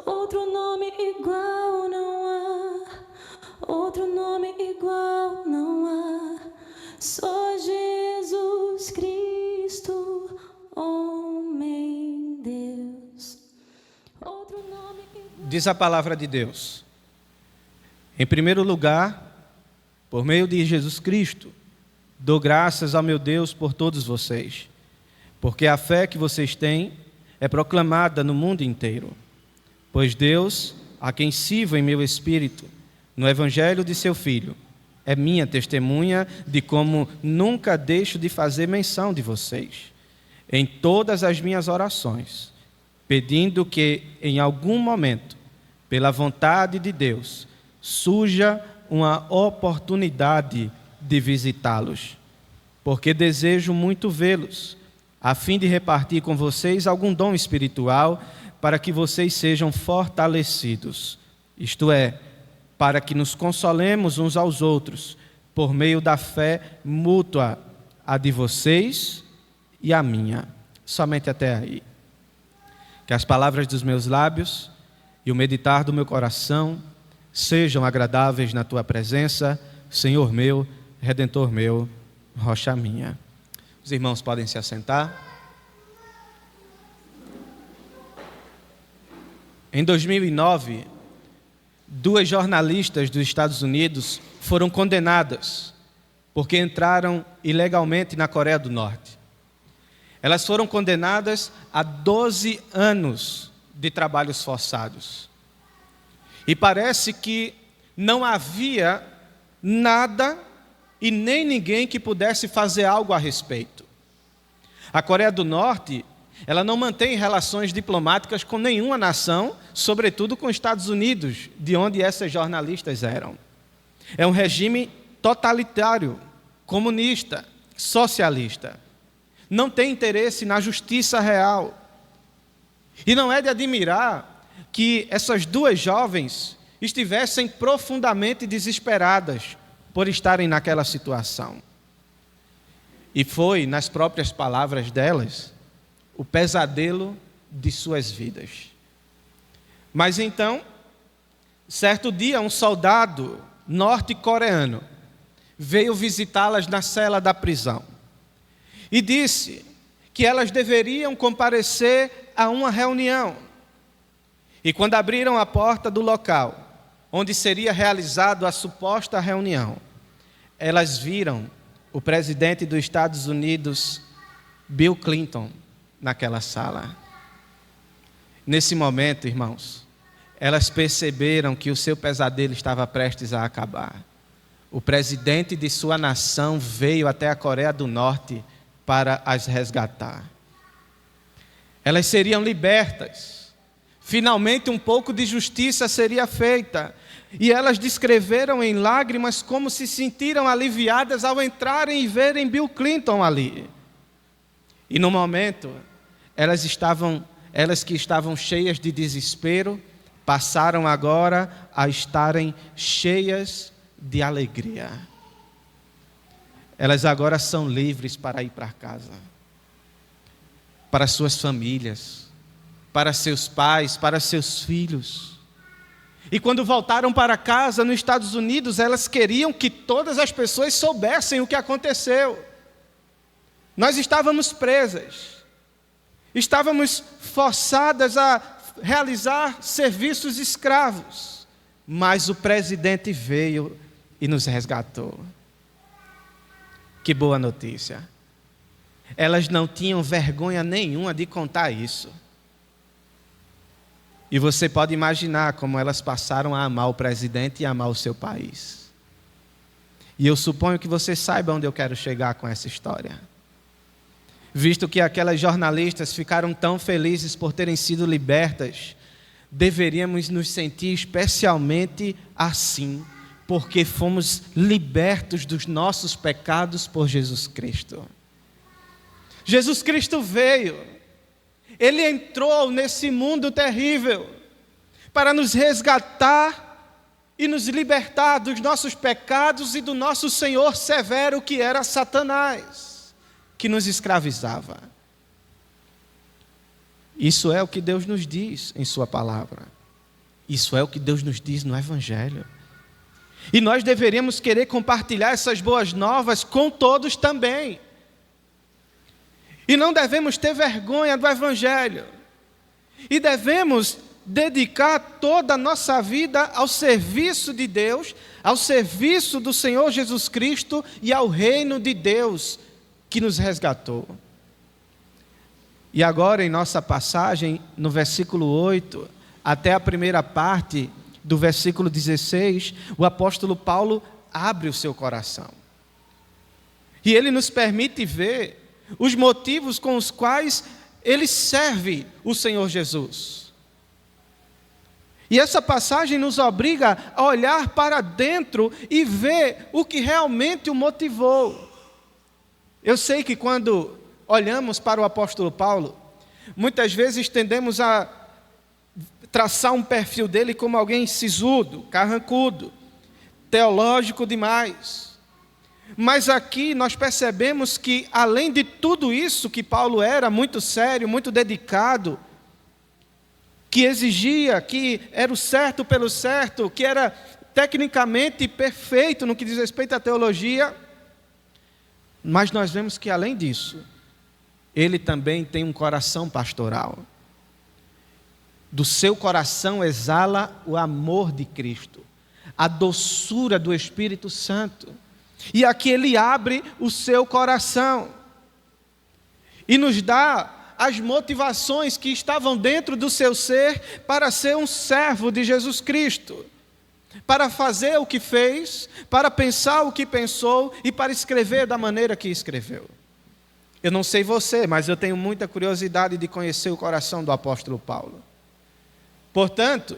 outro nome igual não há, outro nome igual não há, só Jesus Cristo, homem Deus. Outro nome igual... Diz a palavra de Deus: em primeiro lugar, por meio de Jesus Cristo, dou graças ao meu Deus por todos vocês, porque a fé que vocês têm é proclamada no mundo inteiro. Pois Deus, a quem sirvo em meu espírito, no evangelho de seu Filho, é minha testemunha de como nunca deixo de fazer menção de vocês, em todas as minhas orações, pedindo que, em algum momento, pela vontade de Deus, surja uma oportunidade de visitá-los, porque desejo muito vê-los, a fim de repartir com vocês algum dom espiritual, para que vocês sejam fortalecidos, isto é, para que nos consolemos uns aos outros, por meio da fé mútua, a de vocês e a minha. Somente até aí. Que as palavras dos meus lábios e o meditar do meu coração sejam agradáveis na tua presença, Senhor meu, Redentor meu, rocha minha. Os irmãos podem se assentar. Em 2009, 2 jornalistas dos Estados Unidos foram condenadas porque entraram ilegalmente na Coreia do Norte. Elas foram condenadas a 12 anos de trabalhos forçados. E parece que não havia nada e nem ninguém que pudesse fazer algo a respeito. A Coreia do Norte, ela não mantém relações diplomáticas com nenhuma nação, sobretudo com os Estados Unidos, de onde essas jornalistas eram. É um regime totalitário, comunista, socialista. Não tem interesse na justiça real. E não é de admirar que essas 2 jovens estivessem profundamente desesperadas por estarem naquela situação. E foi, nas próprias palavras delas, o pesadelo de suas vidas. Mas então, certo dia, um soldado norte-coreano veio visitá-las na cela da prisão e disse que elas deveriam comparecer a uma reunião. E quando abriram a porta do local onde seria realizada a suposta reunião, elas viram o presidente dos Estados Unidos, Bill Clinton, naquela sala. Nesse momento, irmãos, elas perceberam que o seu pesadelo estava prestes a acabar. O presidente de sua nação veio até a Coreia do Norte para as resgatar. Elas seriam libertas. Finalmente um pouco de justiça seria feita. E elas descreveram em lágrimas como se sentiram aliviadas ao entrarem e verem Bill Clinton ali. E no momento, elas que estavam cheias de desespero, passaram agora a estarem cheias de alegria. Elas agora são livres para ir para casa, para suas famílias, para seus pais, para seus filhos. E quando voltaram para casa nos Estados Unidos, elas queriam que todas as pessoas soubessem o que aconteceu. Nós estávamos presas, estávamos forçadas a realizar serviços escravos, mas o presidente veio e nos resgatou. Que boa notícia! Elas não tinham vergonha nenhuma de contar isso. E você pode imaginar como elas passaram a amar o presidente e amar o seu país. E eu suponho que você saiba onde eu quero chegar com essa história. Visto que aquelas jornalistas ficaram tão felizes por terem sido libertas, deveríamos nos sentir especialmente assim, porque fomos libertos dos nossos pecados por Jesus Cristo. Jesus Cristo veio. Ele entrou nesse mundo terrível para nos resgatar e nos libertar dos nossos pecados e do nosso senhor severo, que era Satanás, que nos escravizava. Isso é o que Deus nos diz em sua palavra. Isso é o que Deus nos diz no Evangelho. E nós deveríamos querer compartilhar essas boas novas com todos também. E não devemos ter vergonha do Evangelho. E devemos dedicar toda a nossa vida ao serviço de Deus, ao serviço do Senhor Jesus Cristo e ao reino de Deus que nos resgatou. E agora, em nossa passagem, no versículo 8, até a primeira parte do versículo 16, o apóstolo Paulo abre o seu coração. E ele nos permite ver os motivos com os quais ele serve o Senhor Jesus. E essa passagem nos obriga a olhar para dentro e ver o que realmente o motivou. Eu sei que quando olhamos para o apóstolo Paulo, muitas vezes tendemos a traçar um perfil dele como alguém sisudo, carrancudo, teológico demais. Mas aqui nós percebemos que, além de tudo isso que Paulo era, muito sério, muito dedicado, que exigia, que era o certo pelo certo, que era tecnicamente perfeito no que diz respeito à teologia, mas nós vemos que, além disso, ele também tem um coração pastoral. Do seu coração exala o amor de Cristo, a doçura do Espírito Santo. E aqui ele abre o seu coração e nos dá as motivações que estavam dentro do seu ser para ser um servo de Jesus Cristo, para fazer o que fez, para pensar o que pensou e para escrever da maneira que escreveu. Eu não sei você, mas eu tenho muita curiosidade de conhecer o coração do apóstolo Paulo. Portanto,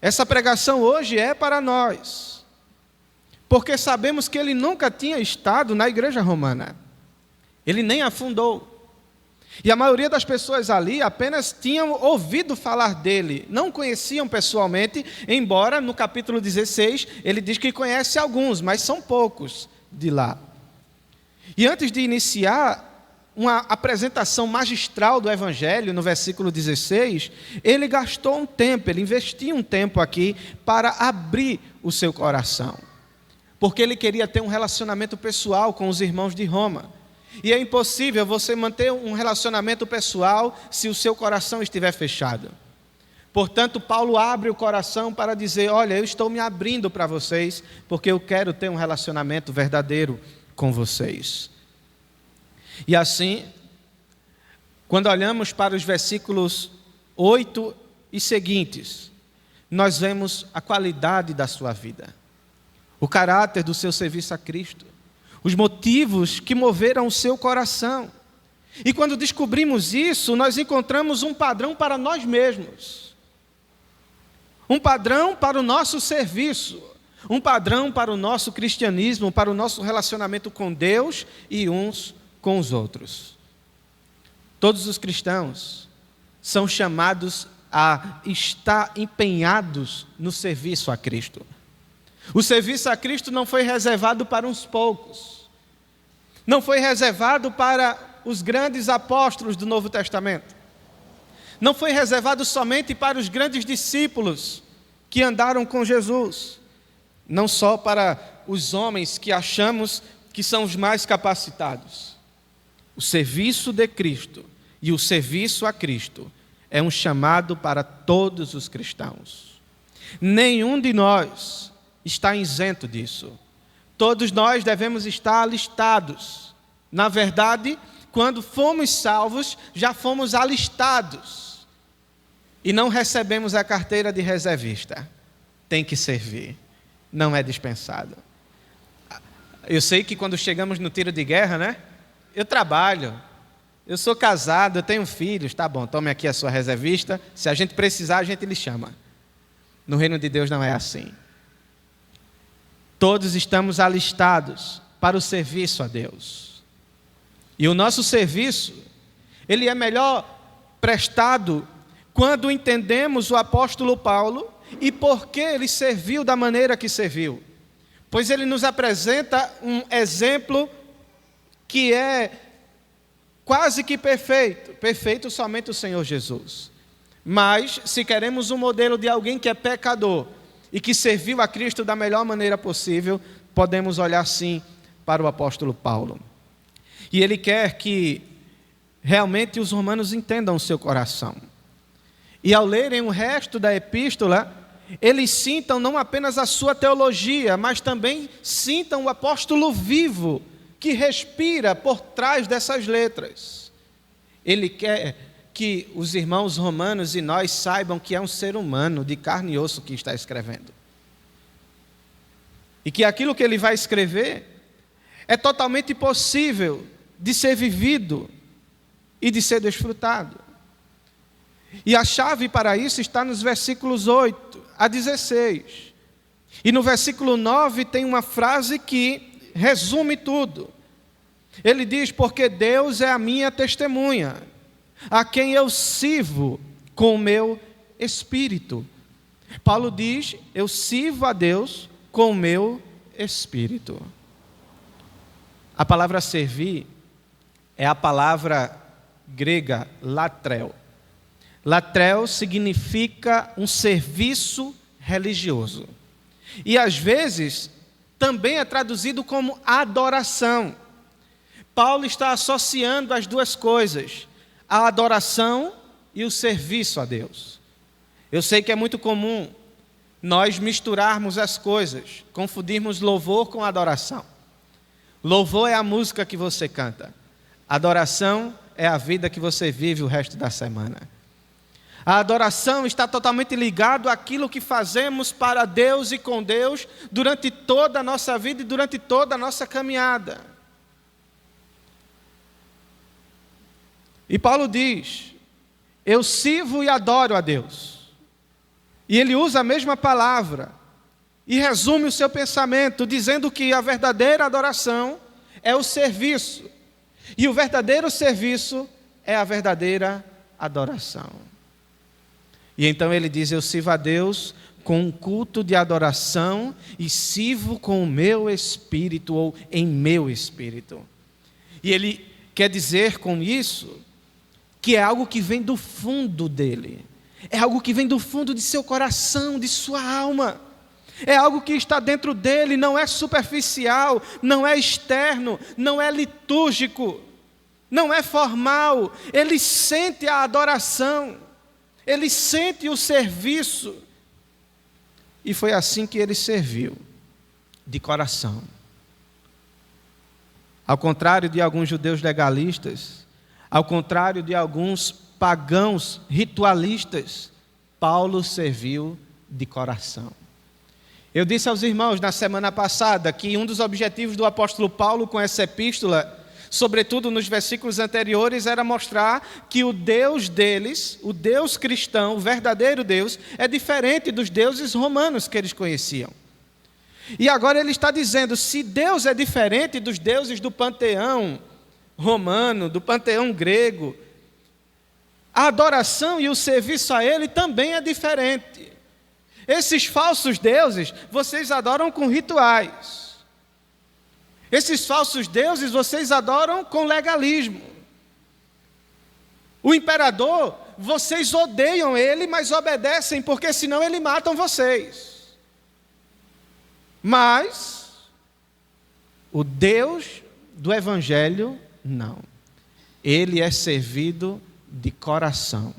essa pregação hoje é para nós, porque sabemos que ele nunca tinha estado na igreja romana, ele nem a fundou. E a maioria das pessoas ali apenas tinham ouvido falar dele, não conheciam pessoalmente, embora no capítulo 16 ele diz que conhece alguns, mas são poucos de lá. E antes de iniciar uma apresentação magistral do Evangelho, no versículo 16, ele gastou um tempo, ele investiu um tempo aqui para abrir o seu coração, porque ele queria ter um relacionamento pessoal com os irmãos de Roma. E é impossível você manter um relacionamento pessoal se o seu coração estiver fechado. Portanto, Paulo abre o coração para dizer: olha, eu estou me abrindo para vocês, porque eu quero ter um relacionamento verdadeiro com vocês. E assim, quando olhamos para os versículos 8 e seguintes, nós vemos a qualidade da sua vida, o caráter do seu serviço a Cristo, os motivos que moveram o seu coração. E quando descobrimos isso, nós encontramos um padrão para nós mesmos, um padrão para o nosso serviço, um padrão para o nosso cristianismo, para o nosso relacionamento com Deus e uns com os outros. Todos os cristãos são chamados a estar empenhados no serviço a Cristo. O serviço a Cristo não foi reservado para uns poucos, não foi reservado para os grandes apóstolos do Novo Testamento, não foi reservado somente para os grandes discípulos que andaram com Jesus, não só para os homens que achamos que são os mais capacitados. O serviço de Cristo e o serviço a Cristo é um chamado para todos os cristãos. Nenhum de nós está isento disso. Todos nós devemos estar alistados. Na verdade, quando fomos salvos, já fomos alistados. E não recebemos a carteira de reservista. Tem que servir. Não é dispensado. Eu sei que quando chegamos no tiro de guerra, né? Eu trabalho, eu sou casado, eu tenho filhos. Tá bom, tome aqui a sua reservista. Se a gente precisar, a gente lhe chama. No reino de Deus não é assim. Todos estamos alistados para o serviço a Deus. E o nosso serviço, ele é melhor prestado quando entendemos o apóstolo Paulo e por que ele serviu da maneira que serviu. Pois ele nos apresenta um exemplo que é quase que perfeito, perfeito somente o Senhor Jesus. Mas, se queremos um modelo de alguém que é pecador e que serviu a Cristo da melhor maneira possível, podemos olhar sim para o apóstolo Paulo. E ele quer que realmente os romanos entendam o seu coração. E ao lerem o resto da epístola, eles sintam não apenas a sua teologia, mas também sintam o apóstolo vivo que respira por trás dessas letras. Ele quer que os irmãos romanos e nós saibam que é um ser humano de carne e osso que está escrevendo. E que aquilo que ele vai escrever é totalmente possível de ser vivido e de ser desfrutado. E a chave para isso está nos versículos 8 a 16. E no versículo 9 tem uma frase que resume tudo. Ele diz: porque Deus é a minha testemunha, a quem eu sirvo com o meu espírito. Paulo diz: eu sirvo a Deus com o meu espírito. A palavra servir é a palavra grega latreu. Latreu significa um serviço religioso. E às vezes também é traduzido como adoração. Paulo está associando as duas coisas, a adoração e o serviço a Deus. Eu sei que é muito comum nós misturarmos as coisas, confundirmos louvor com adoração. Louvor é a música que você canta. Adoração é a vida que você vive o resto da semana. A adoração está totalmente ligada àquilo que fazemos para Deus e com Deus durante toda a nossa vida e durante toda a nossa caminhada. E Paulo diz: eu sirvo e adoro a Deus. E ele usa a mesma palavra e resume o seu pensamento, dizendo que a verdadeira adoração é o serviço. E o verdadeiro serviço é a verdadeira adoração. E então ele diz: eu sirvo a Deus com um culto de adoração e sirvo com o meu espírito ou em meu espírito. E ele quer dizer com isso que é algo que vem do fundo dele. É algo que vem do fundo de seu coração, de sua alma. É algo que está dentro dele, não é superficial, não é externo, não é litúrgico, não é formal. Ele sente a adoração, ele sente o serviço. E foi assim que ele serviu, de coração. Ao contrário de alguns judeus legalistas, ao contrário de alguns pagãos ritualistas, Paulo serviu de coração. Eu disse aos irmãos na semana passada que um dos objetivos do apóstolo Paulo com essa epístola, sobretudo nos versículos anteriores, era mostrar que o Deus deles, o Deus cristão, o verdadeiro Deus, é diferente dos deuses romanos que eles conheciam. E agora ele está dizendo: se Deus é diferente dos deuses do panteão romano, do panteão grego, a adoração e o serviço a ele também é diferente. Esses falsos deuses, vocês adoram com rituais. Esses falsos deuses, vocês adoram com legalismo. O imperador, vocês odeiam ele, mas obedecem, porque senão ele matam vocês. Mas o Deus do Evangelho, não. Ele é servido de coração.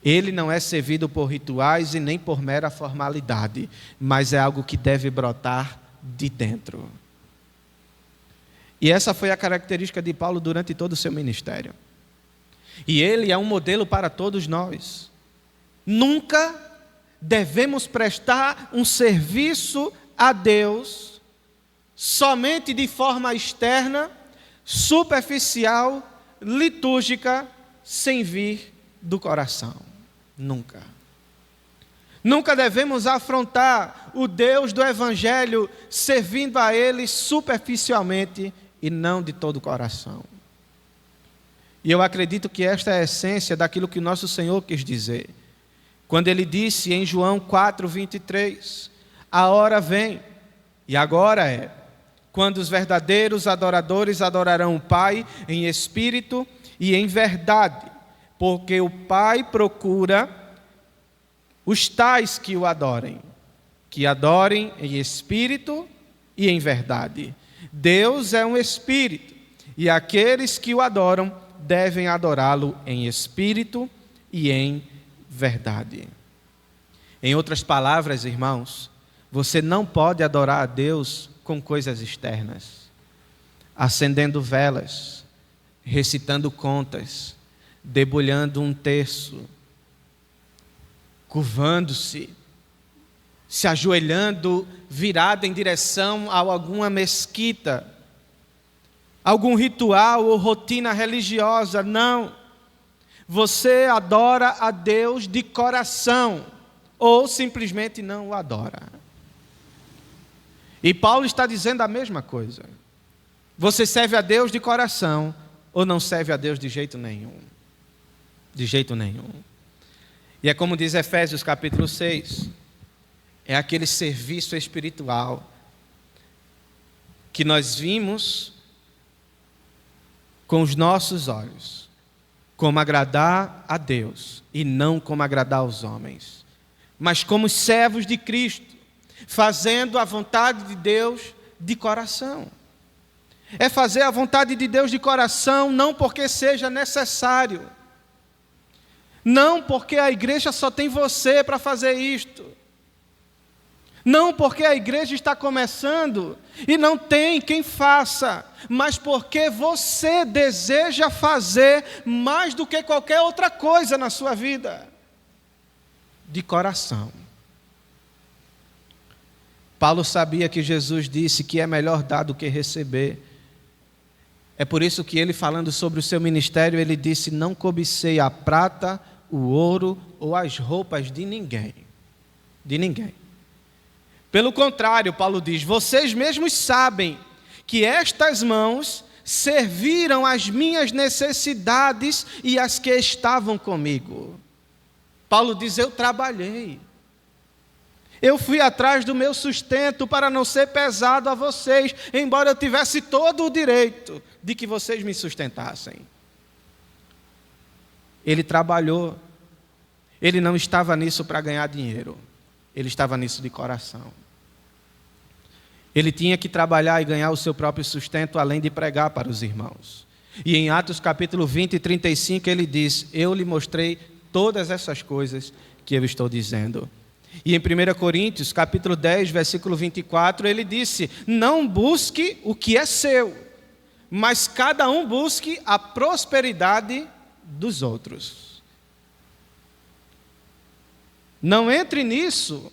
Ele não é servido por rituais e nem por mera formalidade, mas é algo que deve brotar de dentro. E essa foi a característica de Paulo durante todo o seu ministério. E ele é um modelo para todos nós. Nunca devemos prestar um serviço a Deus somente de forma externa, superficial, litúrgica, sem vir do coração. Nunca. Nunca devemos afrontar o Deus do Evangelho servindo a Ele superficialmente e não de todo o coração. E eu acredito que esta é a essência daquilo que nosso Senhor quis dizer. Quando Ele disse em João 4:23, a hora vem, e agora é, quando os verdadeiros adoradores adorarão o Pai em espírito e em verdade, porque o Pai procura os tais que o adorem em espírito e em verdade. Deus é um espírito, e aqueles que o adoram devem adorá-lo em espírito e em verdade. Em outras palavras, irmãos, você não pode adorar a Deus com coisas externas, acendendo velas, recitando contas, debulhando um terço, curvando-se, se ajoelhando, virado em direção a alguma mesquita, algum ritual ou rotina religiosa. Não. Você adora a Deus de coração, ou simplesmente não o adora. E Paulo está dizendo a mesma coisa. Você serve a Deus de coração, ou não serve a Deus de jeito nenhum. De jeito nenhum. E é como diz Efésios capítulo 6, é aquele serviço espiritual que nós vimos com os nossos olhos, como agradar a Deus e não como agradar aos homens, mas como servos de Cristo, fazendo a vontade de Deus de coração. É fazer a vontade de Deus de coração, não porque seja necessário, não porque a igreja só tem você para fazer isto, não porque a igreja está começando e não tem quem faça, mas porque você deseja fazer mais do que qualquer outra coisa na sua vida, de coração. Paulo sabia que Jesus disse que é melhor dar do que receber. É por isso que ele, falando sobre o seu ministério, ele disse: não cobicei a prata, o ouro ou as roupas de ninguém. De ninguém. Pelo contrário, Paulo diz: vocês mesmos sabem que estas mãos serviram às minhas necessidades e às que estavam comigo. Paulo diz: eu trabalhei. Eu fui atrás do meu sustento para não ser pesado a vocês, embora eu tivesse todo o direito de que vocês me sustentassem. Ele trabalhou. Ele não estava nisso para ganhar dinheiro. Ele estava nisso de coração. Ele tinha que trabalhar e ganhar o seu próprio sustento, além de pregar para os irmãos. E em Atos capítulo 20 e 35 ele diz: eu lhe mostrei todas essas coisas que eu estou dizendo. E em 1 Coríntios capítulo 10, versículo 24, ele disse: não busque o que é seu, mas cada um busque a prosperidade dos outros. Não entre nisso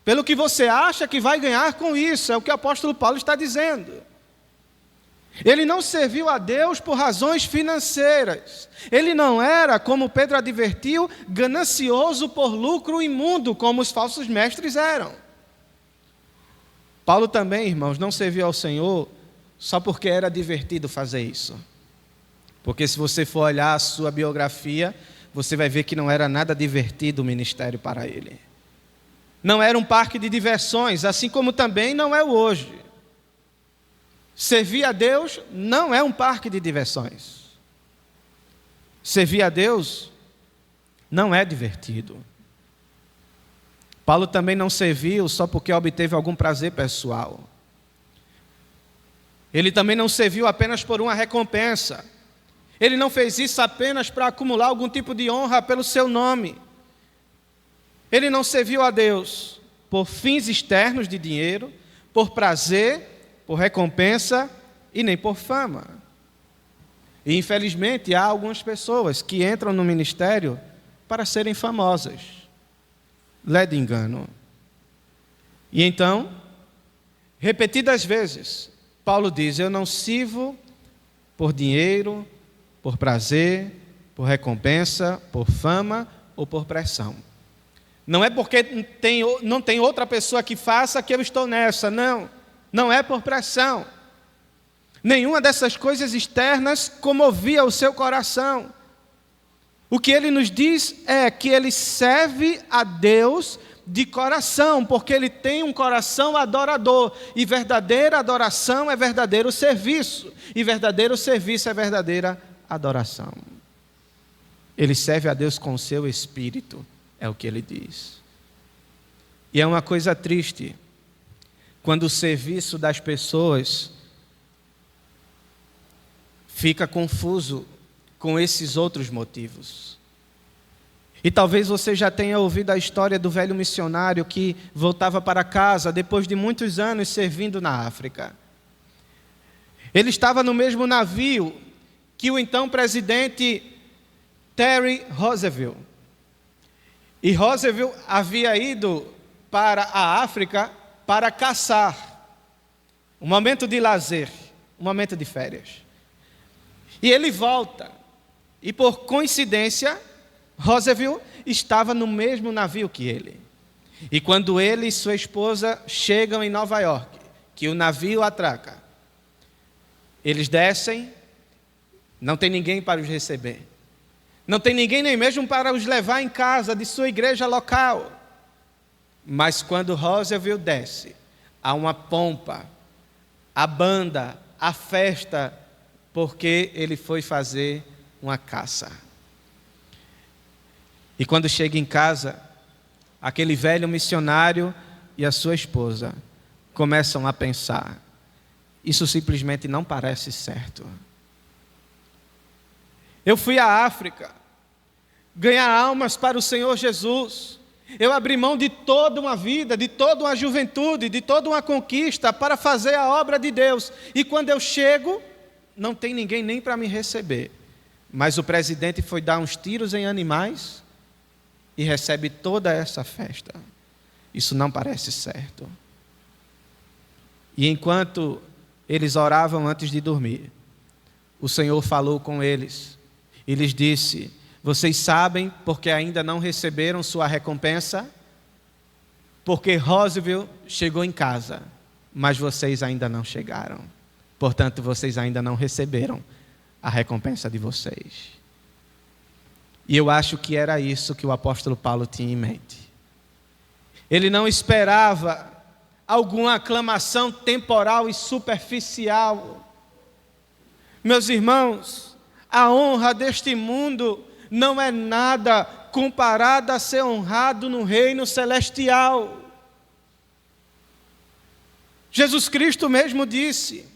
pelo que você acha que vai ganhar com isso, é o que o apóstolo Paulo está dizendo. Ele não serviu a Deus por razões financeiras. Ele não era, como Pedro advertiu, ganancioso por lucro imundo, como os falsos mestres eram. Paulo também, irmãos, não serviu ao Senhor só porque era divertido fazer isso. Porque se você for olhar a sua biografia, você vai ver que não era nada divertido o ministério para ele. Não era um parque de diversões, assim como também não é o hoje. Servir a Deus não é um parque de diversões. Servir a Deus não é divertido. Paulo também não serviu só porque obteve algum prazer pessoal. Ele também não serviu apenas por uma recompensa. Ele não fez isso apenas para acumular algum tipo de honra pelo seu nome. Ele não serviu a Deus por fins externos de dinheiro, por prazer, por recompensa e nem por fama. E infelizmente há algumas pessoas que entram no ministério para serem famosas. Lede engano. E então, repetidas vezes, Paulo diz: eu não sirvo por dinheiro, por prazer, por recompensa, por fama ou por pressão. Não é porque não tem outra pessoa que faça que eu estou nessa, não. Não é por pressão. Nenhuma dessas coisas externas comovia o seu coração. O que ele nos diz é que ele serve a Deus de coração, porque ele tem um coração adorador. E verdadeira adoração é verdadeiro serviço. E verdadeiro serviço é verdadeira adoração. ele serve a Deus com o seu espírito, é o que ele diz. E é uma coisa triste quando o serviço das pessoas fica confuso com esses outros motivos. E talvez você já tenha ouvido a história do velho missionário que voltava para casa depois de muitos anos servindo na África. Ele estava no mesmo navio que o então presidente Teddy Roosevelt. E Roosevelt havia ido para a África para caçar, um momento de lazer, um momento de férias. E ele volta, e por coincidência, Roosevelt estava no mesmo navio que ele. E quando ele e sua esposa chegam em Nova York, que o navio atraca, eles descem, não tem ninguém para os receber. Não tem ninguém nem mesmo para os levar em casa de sua igreja local. Mas quando Roosevelt desce, há uma pompa, a banda, a festa, porque ele foi fazer uma caça. E quando chega em casa, aquele velho missionário e a sua esposa começam a pensar: isso simplesmente não parece certo. Eu fui à África ganhar almas para o Senhor Jesus. Eu abri mão de toda uma vida, de toda uma juventude, de toda uma conquista para fazer a obra de Deus. E quando eu chego, não tem ninguém nem para me receber. Mas o presidente foi dar uns tiros em animais e recebe toda essa festa. Isso não parece certo. E enquanto eles oravam antes de dormir, o Senhor falou com eles e lhes disse: vocês sabem porque ainda não receberam sua recompensa? Porque Roosevelt chegou em casa, mas vocês ainda não chegaram. Portanto, vocês ainda não receberam a recompensa de vocês. E eu acho que era isso que o apóstolo Paulo tinha em mente. Ele não esperava alguma aclamação temporal e superficial. Meus irmãos, a honra deste mundo não é nada comparada a ser honrado no reino celestial. Jesus Cristo mesmo disse: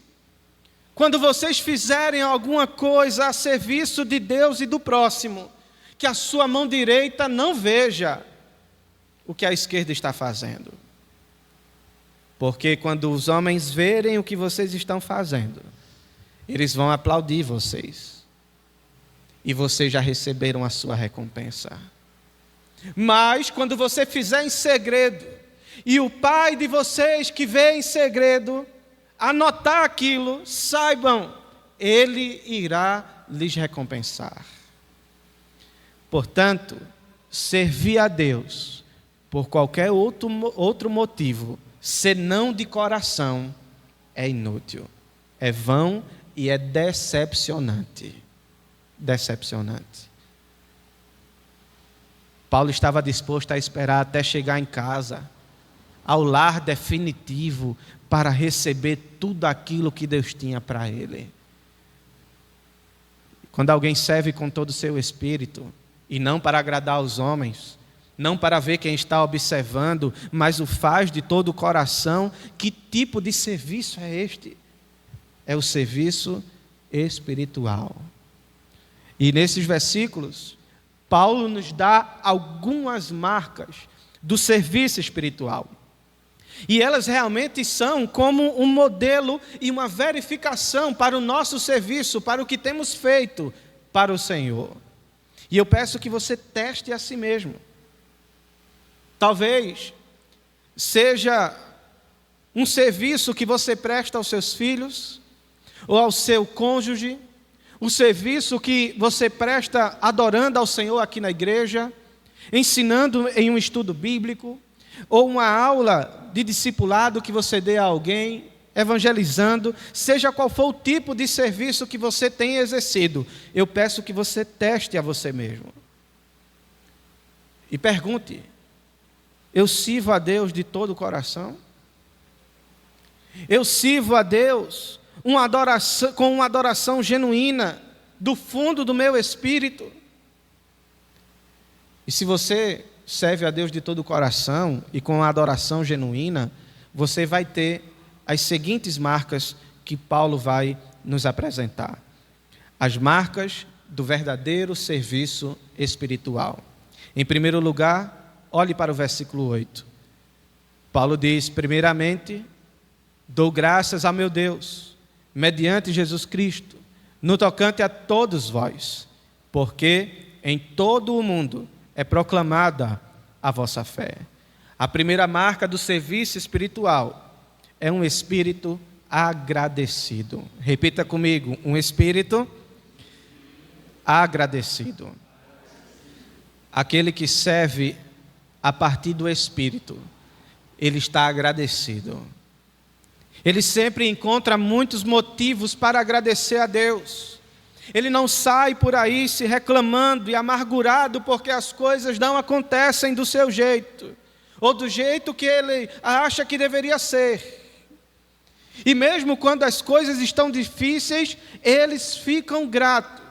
quando vocês fizerem alguma coisa a serviço de Deus e do próximo, que a sua mão direita não veja o que a esquerda está fazendo. Porque quando os homens verem o que vocês estão fazendo, eles vão aplaudir vocês. E vocês já receberam a sua recompensa. Mas quando você fizer em segredo, e o Pai de vocês que vê em segredo anotar aquilo, saibam, Ele irá lhes recompensar. Portanto, servir a Deus por qualquer outro motivo, senão de coração, é inútil, é vão e é decepcionante. Decepcionante. Paulo estava disposto a esperar até chegar em casa, ao lar definitivo, para receber tudo aquilo que Deus tinha para ele. Quando alguém serve com todo o seu espírito, e não para agradar os homens, não para ver quem está observando, mas o faz de todo o coração, que tipo de serviço é este? É o serviço espiritual. E nesses versículos, Paulo nos dá algumas marcas do serviço espiritual. E elas realmente são como um modelo e uma verificação para o nosso serviço, para o que temos feito para o Senhor. E eu peço que você teste a si mesmo. Talvez seja um serviço que você presta aos seus filhos, ou ao seu cônjuge, o serviço que você presta adorando ao Senhor aqui na igreja, ensinando em um estudo bíblico, ou uma aula de discipulado que você dê a alguém, evangelizando, seja qual for o tipo de serviço que você tem exercido, eu peço que você teste a você mesmo. E pergunte: eu sirvo a Deus de todo o coração? Eu sirvo a Deus com uma adoração genuína, do fundo do meu espírito? E se você serve a Deus de todo o coração e com uma adoração genuína, você vai ter as seguintes marcas que Paulo vai nos apresentar. As marcas do verdadeiro serviço espiritual. Em primeiro lugar, olhe para o versículo 8. Paulo diz: primeiramente, dou graças a meu Deus, mediante Jesus Cristo, no tocante a todos vós, porque em todo o mundo é proclamada a vossa fé. A primeira marca do serviço espiritual é um espírito agradecido. Repita comigo: um espírito agradecido. Aquele que serve a partir do espírito, ele está agradecido. Ele sempre encontra muitos motivos para agradecer a Deus. Ele não sai por aí se reclamando e amargurado porque as coisas não acontecem do seu jeito, ou do jeito que ele acha que deveria ser. E mesmo quando as coisas estão difíceis, eles ficam gratos.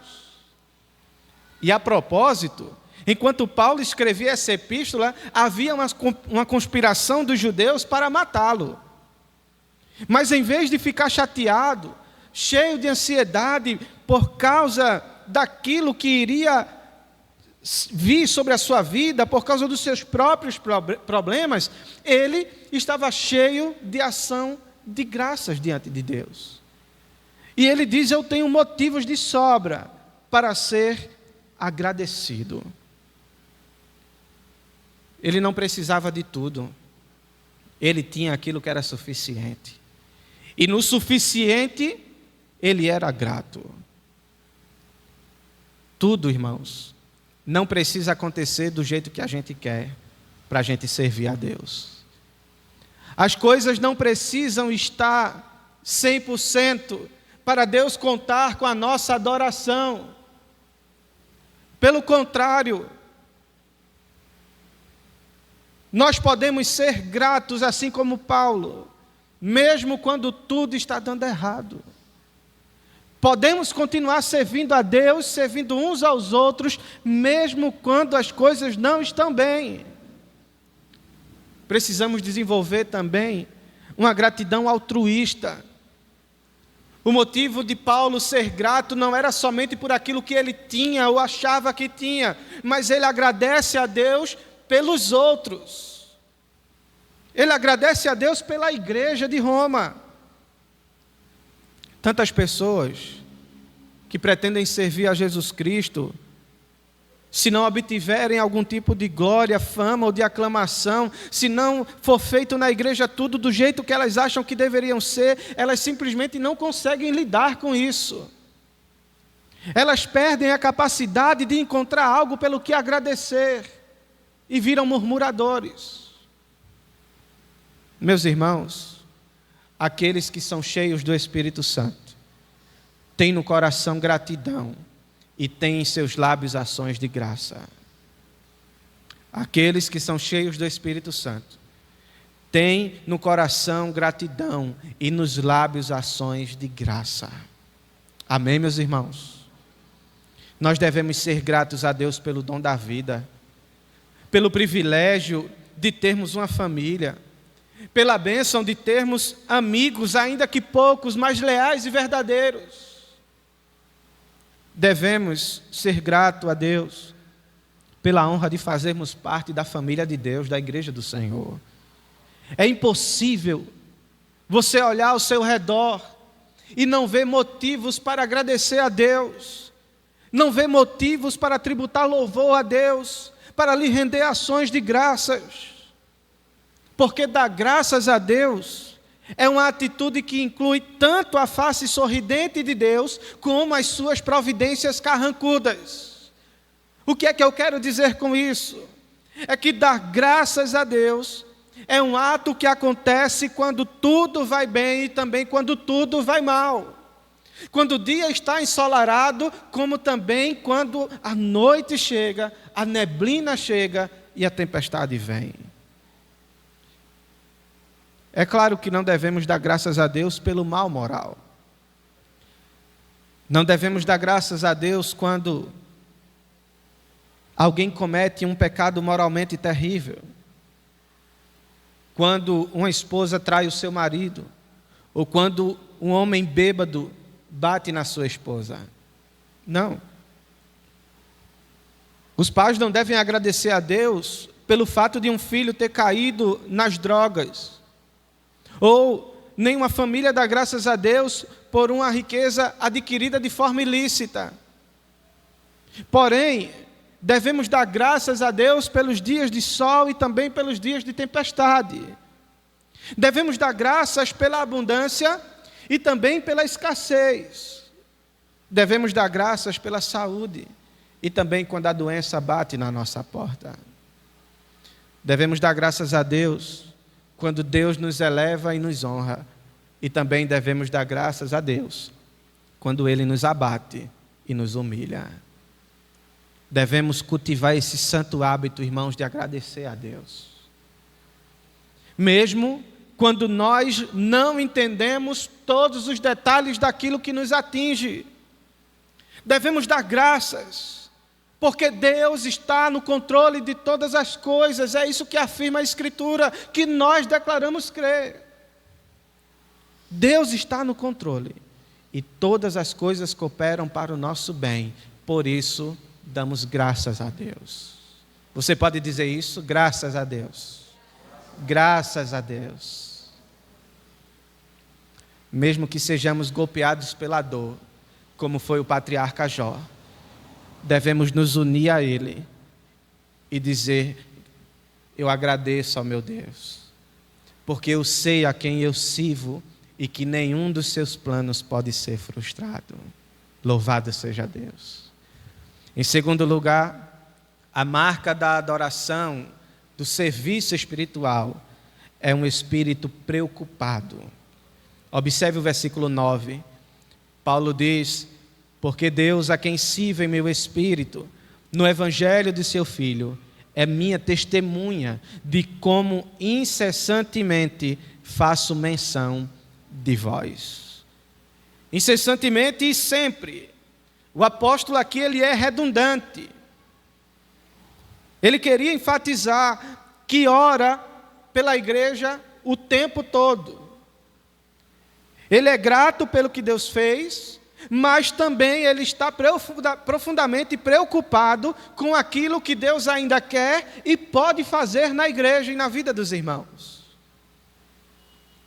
E a propósito, enquanto Paulo escrevia essa epístola, havia uma conspiração dos judeus para matá-lo. Mas em vez de ficar chateado, cheio de ansiedade por causa daquilo que iria vir sobre a sua vida, por causa dos seus próprios problemas, ele estava cheio de ação de graças diante de Deus. E ele diz: eu tenho motivos de sobra para ser agradecido. Ele não precisava de tudo. Ele tinha aquilo que era suficiente. E no suficiente, ele era grato. Tudo, irmãos, não precisa acontecer do jeito que a gente quer para a gente servir a Deus. As coisas não precisam estar 100% para Deus contar com a nossa adoração. Pelo contrário, nós podemos ser gratos assim como Paulo, mesmo quando tudo está dando errado. Podemos continuar servindo a Deus, servindo uns aos outros, mesmo quando as coisas não estão bem. Precisamos desenvolver também uma gratidão altruísta. O motivo de Paulo ser grato não era somente por aquilo que ele tinha ou achava que tinha, mas ele agradece a Deus pelos outros. Ele agradece a Deus pela igreja de Roma. Tantas pessoas que pretendem servir a Jesus Cristo, se não obtiverem algum tipo de glória, fama ou de aclamação, se não for feito na igreja tudo do jeito que elas acham que deveriam ser, elas simplesmente não conseguem lidar com isso. Elas perdem a capacidade de encontrar algo pelo que agradecer e viram murmuradores. Meus irmãos, aqueles que são cheios do Espírito Santo têm no coração gratidão e têm em seus lábios ações de graça. Aqueles que são cheios do Espírito Santo têm no coração gratidão e nos lábios ações de graça. Amém, meus irmãos? Nós devemos ser gratos a Deus pelo dom da vida, pelo privilégio de termos uma família, pela bênção de termos amigos, ainda que poucos, mas leais e verdadeiros. Devemos ser gratos a Deus pela honra de fazermos parte da família de Deus, da igreja do Senhor. É impossível você olhar ao seu redor e não ver motivos para agradecer a Deus, não ver motivos para tributar louvor a Deus, para lhe render ações de graças. Porque dar graças a Deus é uma atitude que inclui tanto a face sorridente de Deus, como as suas providências carrancudas. O que é que eu quero dizer com isso? É que dar graças a Deus é um ato que acontece quando tudo vai bem e também quando tudo vai mal. Quando o dia está ensolarado, como também quando a noite chega, a neblina chega e a tempestade vem. É claro que não devemos dar graças a Deus pelo mal moral. Não devemos dar graças a Deus quando alguém comete um pecado moralmente terrível, quando uma esposa trai o seu marido, ou quando um homem bêbado bate na sua esposa. Não. Os pais não devem agradecer a Deus pelo fato de um filho ter caído nas drogas, ou nenhuma família dá graças a Deus por uma riqueza adquirida de forma ilícita. Porém, devemos dar graças a Deus pelos dias de sol e também pelos dias de tempestade. Devemos dar graças pela abundância e também pela escassez. Devemos dar graças pela saúde e também quando a doença bate na nossa porta. Devemos dar graças a Deus quando Deus nos eleva e nos honra. E também devemos dar graças a Deus quando Ele nos abate e nos humilha. Devemos cultivar esse santo hábito, irmãos, de agradecer a Deus. Mesmo quando nós não entendemos todos os detalhes daquilo que nos atinge. Devemos dar graças, porque Deus está no controle de todas as coisas. É isso que afirma a Escritura, que nós declaramos crer. Deus está no controle e todas as coisas cooperam para o nosso bem. Por isso, damos graças a Deus. Você pode dizer isso? Graças a Deus. Graças a Deus. Mesmo que sejamos golpeados pela dor, como foi o patriarca Jó, devemos nos unir a Ele e dizer: eu agradeço ao meu Deus, porque eu sei a quem eu sirvo e que nenhum dos seus planos pode ser frustrado. Louvado seja Deus. Em segundo lugar, a marca da adoração, do serviço espiritual, é um espírito preocupado. Observe o versículo 9. Paulo diz: porque Deus, a quem sirvo em meu espírito, no evangelho de seu Filho, é minha testemunha de como incessantemente faço menção de vós. Incessantemente e sempre. O apóstolo aqui, ele é redundante. Ele queria enfatizar que ora pela igreja o tempo todo. Ele é grato pelo que Deus fez, mas também ele está profundamente preocupado com aquilo que Deus ainda quer e pode fazer na igreja e na vida dos irmãos.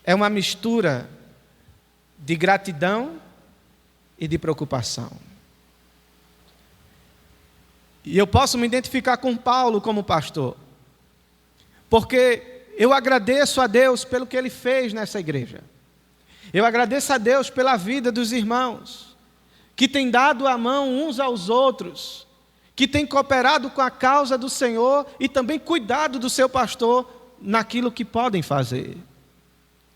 É uma mistura de gratidão e de preocupação. E eu posso me identificar com Paulo como pastor, porque eu agradeço a Deus pelo que Ele fez nessa igreja. Eu agradeço a Deus pela vida dos irmãos, que têm dado a mão uns aos outros, que têm cooperado com a causa do Senhor e também cuidado do seu pastor naquilo que podem fazer.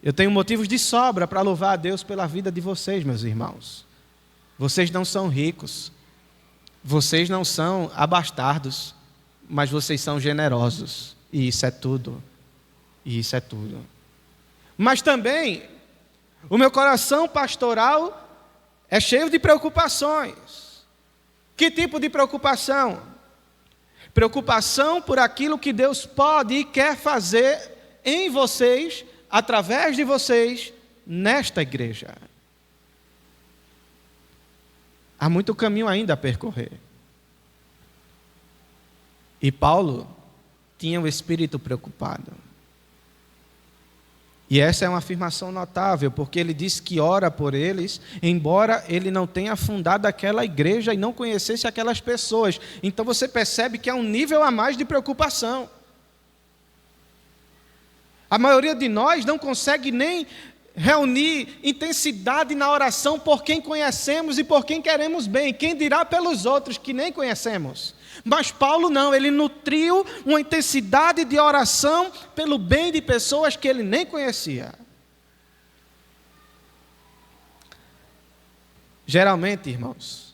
Eu tenho motivos de sobra para louvar a Deus pela vida de vocês, meus irmãos. Vocês não são ricos, vocês não são abastardos, mas vocês são generosos. E isso é tudo. E isso é tudo. Mas também, o meu coração pastoral é cheio de preocupações. Que tipo de preocupação? Preocupação por aquilo que Deus pode e quer fazer em vocês, através de vocês, nesta igreja. Há muito caminho ainda a percorrer. E Paulo tinha o espírito preocupado. E essa é uma afirmação notável, porque ele diz que ora por eles, embora ele não tenha fundado aquela igreja e não conhecesse aquelas pessoas. Então você percebe que há um nível a mais de preocupação. A maioria de nós não consegue nem reunir intensidade na oração por quem conhecemos e por quem queremos bem. Quem dirá pelos outros que nem conhecemos? Mas Paulo não, ele nutriu uma intensidade de oração pelo bem de pessoas que ele nem conhecia. Geralmente, irmãos,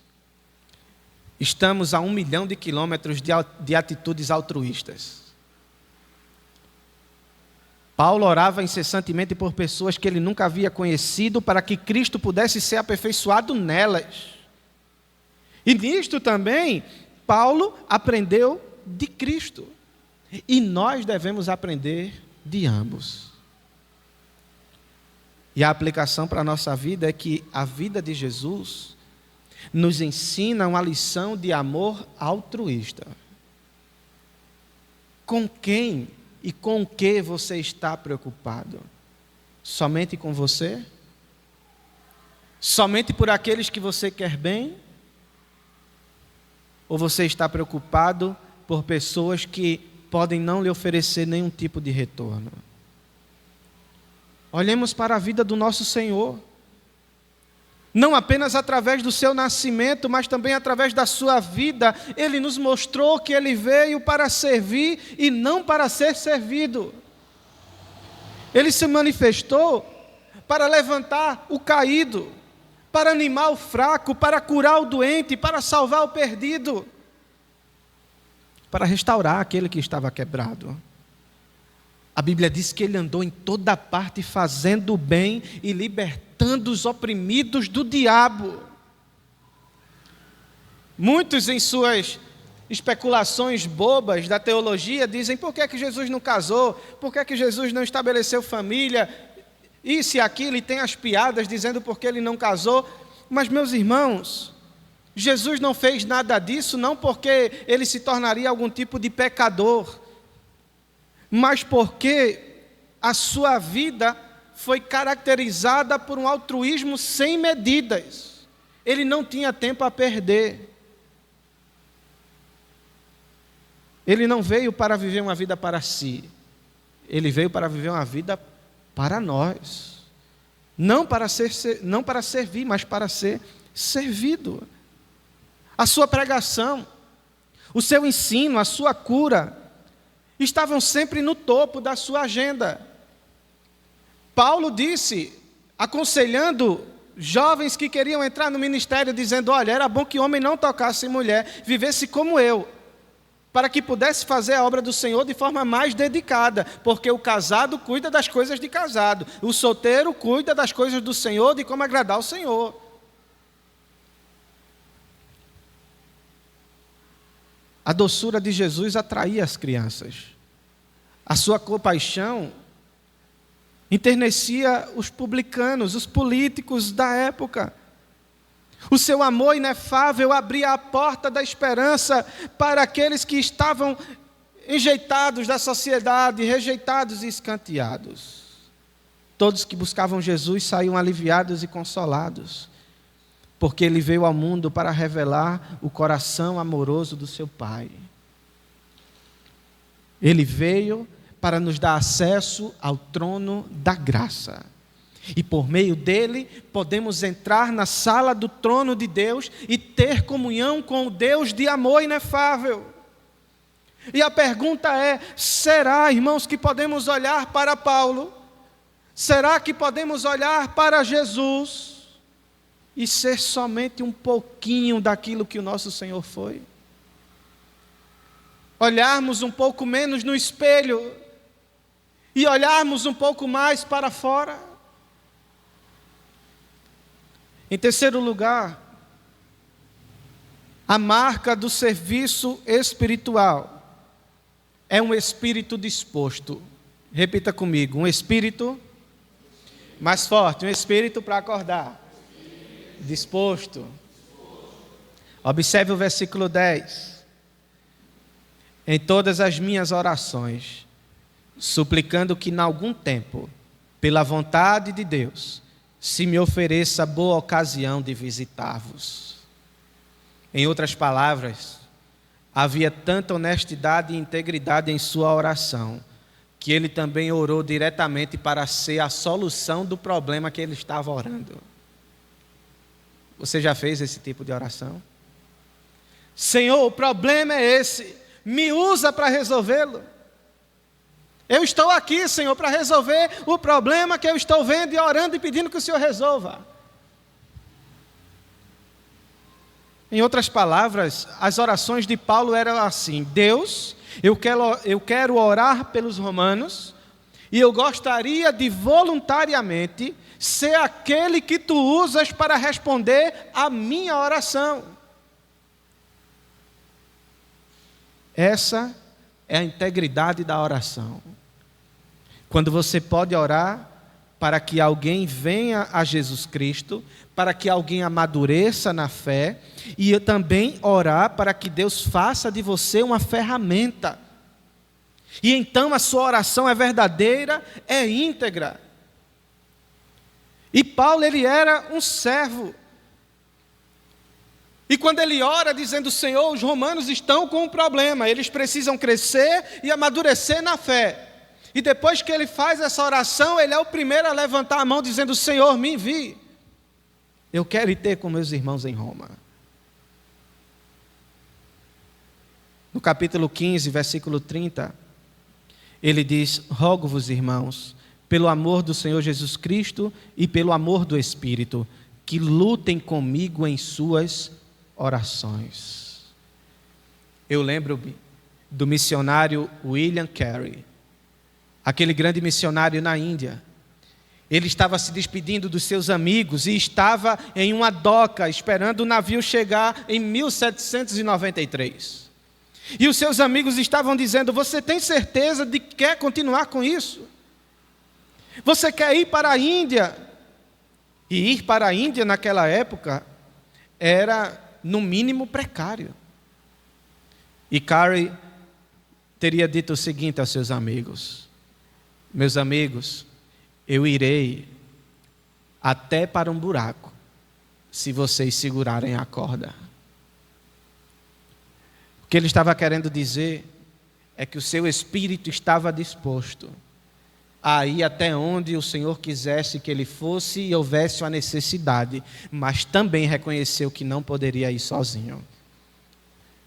estamos a 1 milhão de quilômetros de atitudes altruístas. Paulo orava incessantemente por pessoas que ele nunca havia conhecido, para que Cristo pudesse ser aperfeiçoado nelas. E nisto também, Paulo aprendeu de Cristo. E nós devemos aprender de ambos. E a aplicação para a nossa vida é que a vida de Jesus nos ensina uma lição de amor altruísta. Com quem e com o que você está preocupado? Somente com você? Somente por aqueles que você quer bem? Ou você está preocupado por pessoas que podem não lhe oferecer nenhum tipo de retorno? Olhemos para a vida do nosso Senhor. Não apenas através do seu nascimento, mas também através da sua vida, Ele nos mostrou que Ele veio para servir e não para ser servido. Ele se manifestou para levantar o caído, para animar o fraco, para curar o doente, para salvar o perdido, para restaurar aquele que estava quebrado. A Bíblia diz que Ele andou em toda parte fazendo o bem e libertando os oprimidos do diabo. Muitos, em suas especulações bobas da teologia, dizem: por que Jesus não casou? Por que Jesus não estabeleceu família? Isso e aquilo, e tem as piadas dizendo por que Ele não casou. Mas, meus irmãos, Jesus não fez nada disso, não porque Ele se tornaria algum tipo de pecador, mas porque a sua vida foi caracterizada por um altruísmo sem medidas. Ele não tinha tempo a perder. Ele não veio para viver uma vida para si. Ele veio para viver uma vida para nós. Não para servir, mas para ser servido. A sua pregação, o seu ensino, a sua cura, estavam sempre no topo da sua agenda. Paulo disse, aconselhando jovens que queriam entrar no ministério, dizendo: olha, era bom que homem não tocasse em mulher, vivesse como eu, para que pudesse fazer a obra do Senhor de forma mais dedicada, porque o casado cuida das coisas de casado, o solteiro cuida das coisas do Senhor, de como agradar ao Senhor. A doçura de Jesus atraía as crianças. A sua compaixão enternecia os publicanos, os políticos da época. O seu amor inefável abria a porta da esperança para aqueles que estavam enjeitados da sociedade, rejeitados e escanteados. Todos que buscavam Jesus saíam aliviados e consolados, porque Ele veio ao mundo para revelar o coração amoroso do seu Pai. Ele veio para nos dar acesso ao trono da graça. E por meio dele, podemos entrar na sala do trono de Deus e ter comunhão com o Deus de amor inefável. E a pergunta é: será, irmãos, que podemos olhar para Paulo? Será que podemos olhar para Jesus e ser somente um pouquinho daquilo que o nosso Senhor foi? Olharmos um pouco menos no espelho e olharmos um pouco mais para fora? Em terceiro lugar, a marca do serviço espiritual é um espírito disposto. Repita comigo: um espírito mais forte, um espírito para acordar. Disposto. Observe o versículo 10. Em todas as minhas orações, suplicando que, em algum tempo, pela vontade de Deus, se me ofereça boa ocasião de visitar-vos. Em outras palavras, havia tanta honestidade e integridade em sua oração, que ele também orou diretamente para ser a solução do problema que ele estava orando. Você já fez esse tipo de oração? Senhor, o problema é esse, me usa para resolvê-lo. Eu estou aqui, Senhor, para resolver o problema que eu estou vendo e orando e pedindo que o Senhor resolva. Em outras palavras, as orações de Paulo eram assim: Deus, eu quero orar pelos romanos e eu gostaria de voluntariamente ser aquele que tu usas para responder a minha oração. Essa é a integridade da oração. Quando você pode orar para que alguém venha a Jesus Cristo, para que alguém amadureça na fé, e também orar para que Deus faça de você uma ferramenta. E então a sua oração é verdadeira, é íntegra. E Paulo, ele era um servo. E quando ele ora dizendo: Senhor, os romanos estão com um problema, eles precisam crescer e amadurecer na fé. E depois que ele faz essa oração, ele é o primeiro a levantar a mão dizendo: Senhor, me envie. Eu quero ir ter com meus irmãos em Roma. No capítulo 15, versículo 30, ele diz: rogo-vos, irmãos, pelo amor do Senhor Jesus Cristo e pelo amor do Espírito, que lutem comigo em suas orações. Eu lembro-me do missionário William Carey, aquele grande missionário na Índia. Ele estava se despedindo dos seus amigos e estava em uma doca esperando o navio chegar em 1793. E os seus amigos estavam dizendo: você tem certeza de que quer continuar com isso? Você quer ir para a Índia? E ir para a Índia naquela época era, no mínimo, precário. E Carey teria dito o seguinte aos seus amigos: meus amigos, eu irei até para um buraco, se vocês segurarem a corda. O que ele estava querendo dizer é que o seu espírito estava disposto a ir até onde o Senhor quisesse que ele fosse e houvesse uma necessidade, mas também reconheceu que não poderia ir sozinho.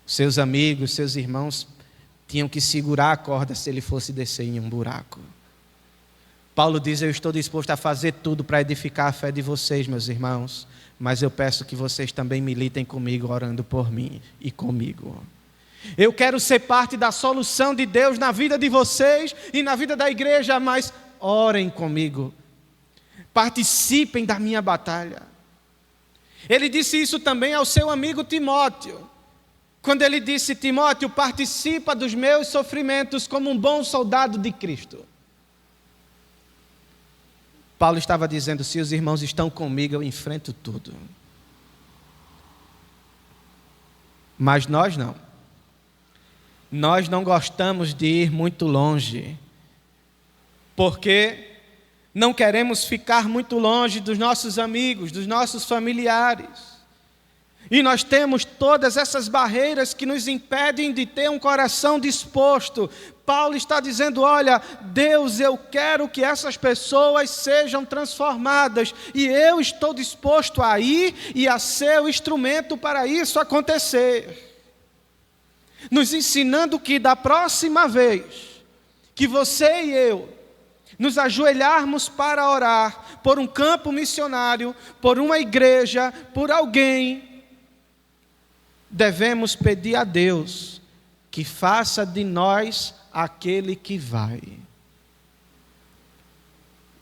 Seus amigos, seus irmãos tinham que segurar a corda se ele fosse descer em um buraco. Paulo diz: eu estou disposto a fazer tudo para edificar a fé de vocês, meus irmãos, mas eu peço que vocês também militem comigo, orando por mim e comigo. Eu quero ser parte da solução de Deus na vida de vocês e na vida da igreja, mas orem comigo, participem da minha batalha. Ele disse isso também ao seu amigo Timóteo, quando ele disse: Timóteo, participa dos meus sofrimentos como um bom soldado de Cristo. Paulo estava dizendo: se os irmãos estão comigo, eu enfrento tudo. Mas nós não. Nós não gostamos de ir muito longe, porque não queremos ficar muito longe dos nossos amigos, dos nossos familiares. E nós temos todas essas barreiras que nos impedem de ter um coração disposto. Paulo está dizendo: olha, Deus, eu quero que essas pessoas sejam transformadas, e eu estou disposto a ir e a ser o instrumento para isso acontecer. Nos ensinando que da próxima vez que você e eu nos ajoelharmos para orar por um campo missionário, por uma igreja, por alguém, devemos pedir a Deus que faça de nós aquele que vai.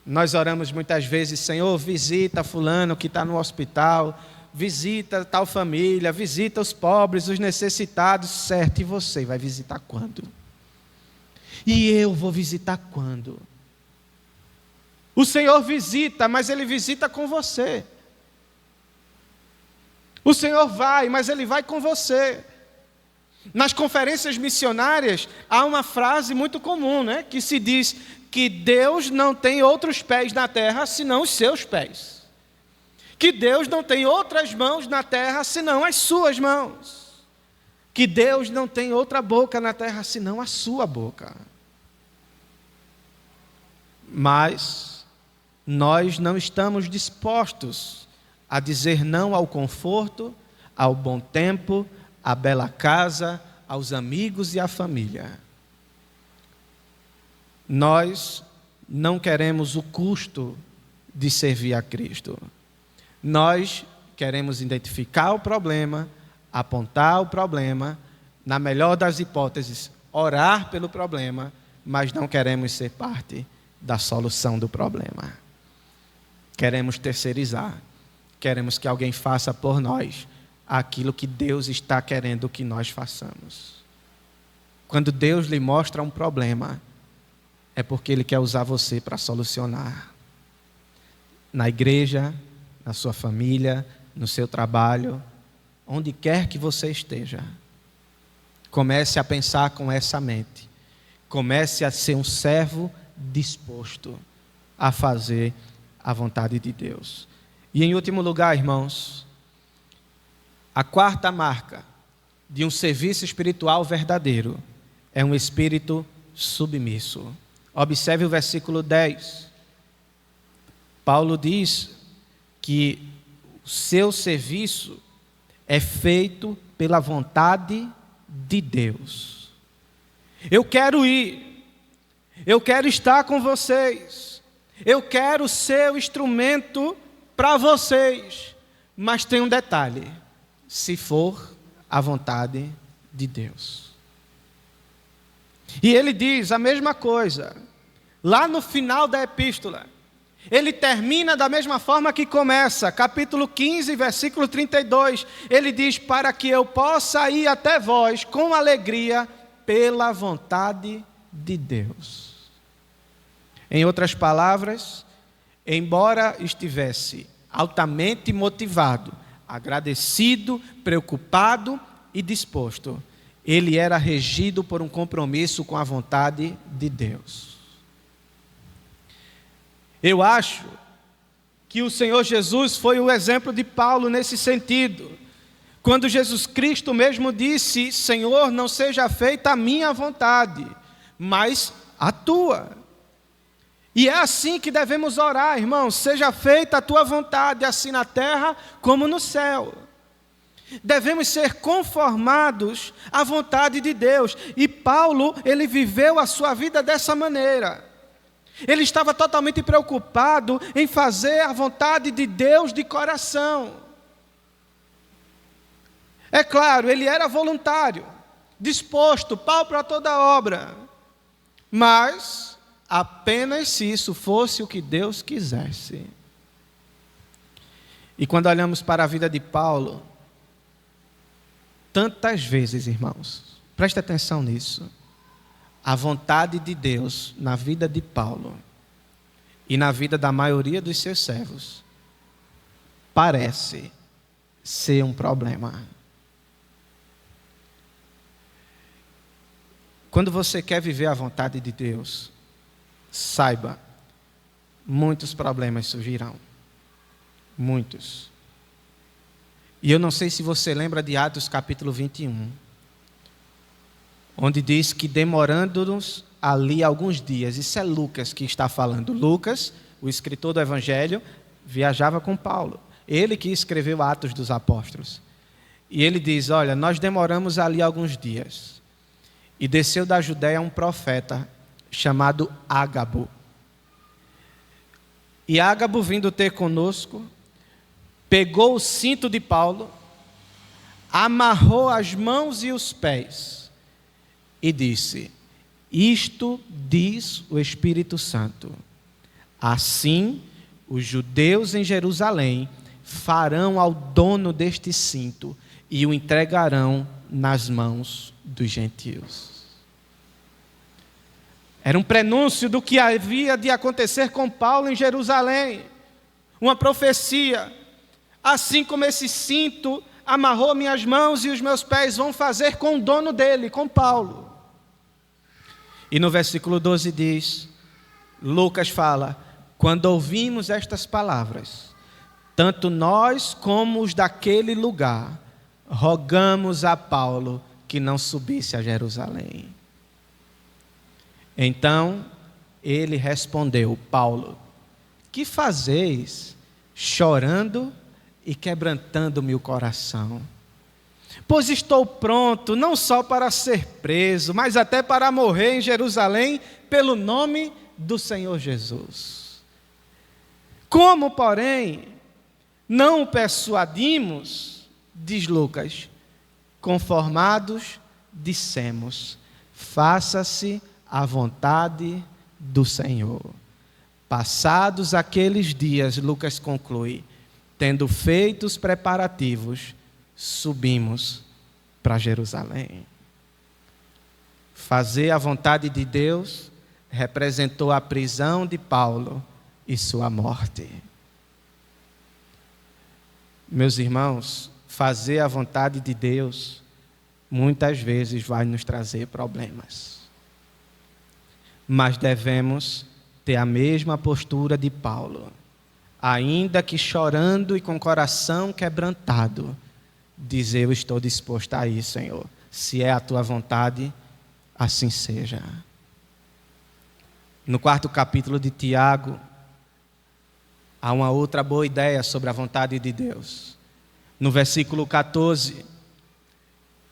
Nós oramos muitas vezes: Senhor, visita fulano que está no hospital, visita tal família, visita os pobres, os necessitados. Certo, e você vai visitar quando? E eu vou visitar quando? O Senhor visita, mas Ele visita com você. O Senhor vai, mas Ele vai com você. Nas conferências missionárias, há uma frase muito comum, né? Que se diz que Deus não tem outros pés na terra senão os seus pés. Que Deus não tem outras mãos na terra senão as suas mãos. Que Deus não tem outra boca na terra senão a sua boca. Mas nós não estamos dispostos a dizer não ao conforto, ao bom tempo, à bela casa, aos amigos e à família. Nós não queremos o custo de servir a Cristo. Nós queremos identificar o problema, apontar o problema, na melhor das hipóteses, orar pelo problema, mas não queremos ser parte da solução do problema. Queremos terceirizar, queremos que alguém faça por nós aquilo que Deus está querendo que nós façamos. Quando Deus lhe mostra um problema, é porque Ele quer usar você para solucionar. Na igreja, na sua família, no seu trabalho, onde quer que você esteja. Comece a pensar com essa mente. Comece a ser um servo disposto a fazer a vontade de Deus. E em último lugar, irmãos, a quarta marca de um serviço espiritual verdadeiro é um espírito submisso. Observe o versículo 10. Paulo diz que o seu serviço é feito pela vontade de Deus. Eu quero ir, eu quero estar com vocês, eu quero ser o instrumento para vocês, mas tem um detalhe: se for a vontade de Deus. E ele diz a mesma coisa, lá no final da epístola. Ele termina da mesma forma que começa, capítulo 15, versículo 32. Ele diz: para que eu possa ir até vós com alegria pela vontade de Deus. Em outras palavras, embora estivesse altamente motivado, agradecido, preocupado e disposto, ele era regido por um compromisso com a vontade de Deus. Eu acho que o Senhor Jesus foi o exemplo de Paulo nesse sentido. Quando Jesus Cristo mesmo disse: Senhor, não seja feita a minha vontade, mas a tua. E é assim que devemos orar, irmãos: seja feita a tua vontade, assim na terra como no céu. Devemos ser conformados à vontade de Deus. E Paulo, ele viveu a sua vida dessa maneira. Ele estava totalmente preocupado em fazer a vontade de Deus de coração. É claro, ele era voluntário, disposto, pau para toda obra. Mas apenas se isso fosse o que Deus quisesse. E quando olhamos para a vida de Paulo, tantas vezes, irmãos, preste atenção nisso, a vontade de Deus na vida de Paulo e na vida da maioria dos seus servos parece ser um problema. Quando você quer viver a vontade de Deus, saiba, muitos problemas surgirão. Muitos. E eu não sei se você lembra de Atos capítulo 21, onde diz que demorando-nos ali alguns dias, isso é Lucas que está falando. Lucas, o escritor do Evangelho, viajava com Paulo. Ele que escreveu Atos dos Apóstolos. E ele diz: olha, nós demoramos ali alguns dias. E desceu da Judéia um profeta chamado Ágabo. E Ágabo, vindo ter conosco, pegou o cinto de Paulo, amarrou as mãos e os pés e disse: isto diz o Espírito Santo. Assim, os judeus em Jerusalém farão ao dono deste cinto e o entregarão nas mãos dos gentios. Era um prenúncio do que havia de acontecer com Paulo em Jerusalém. Uma profecia. Assim como esse cinto amarrou minhas mãos e os meus pés, vão fazer com o dono dele, com Paulo. E no versículo 12 diz, Lucas fala: quando ouvimos estas palavras, tanto nós como os daquele lugar, rogamos a Paulo que não subisse a Jerusalém. Então ele respondeu: Paulo, que fazeis chorando e quebrantando-me o coração? Pois estou pronto não só para ser preso, mas até para morrer em Jerusalém pelo nome do Senhor Jesus. Como, porém, não o persuadimos, diz Lucas, conformados, dissemos: faça-se a vontade do Senhor. Passados aqueles dias, Lucas conclui, tendo feito os preparativos, subimos para Jerusalém. Fazer a vontade de Deus representou a prisão de Paulo e sua morte. Meus irmãos, fazer a vontade de Deus muitas vezes vai nos trazer problemas. Mas devemos ter a mesma postura de Paulo, ainda que chorando e com o coração quebrantado, dizer: eu estou disposto a ir, Senhor. Se é a tua vontade, assim seja. No 4º capítulo de Tiago, há uma outra boa ideia sobre a vontade de Deus. No versículo 14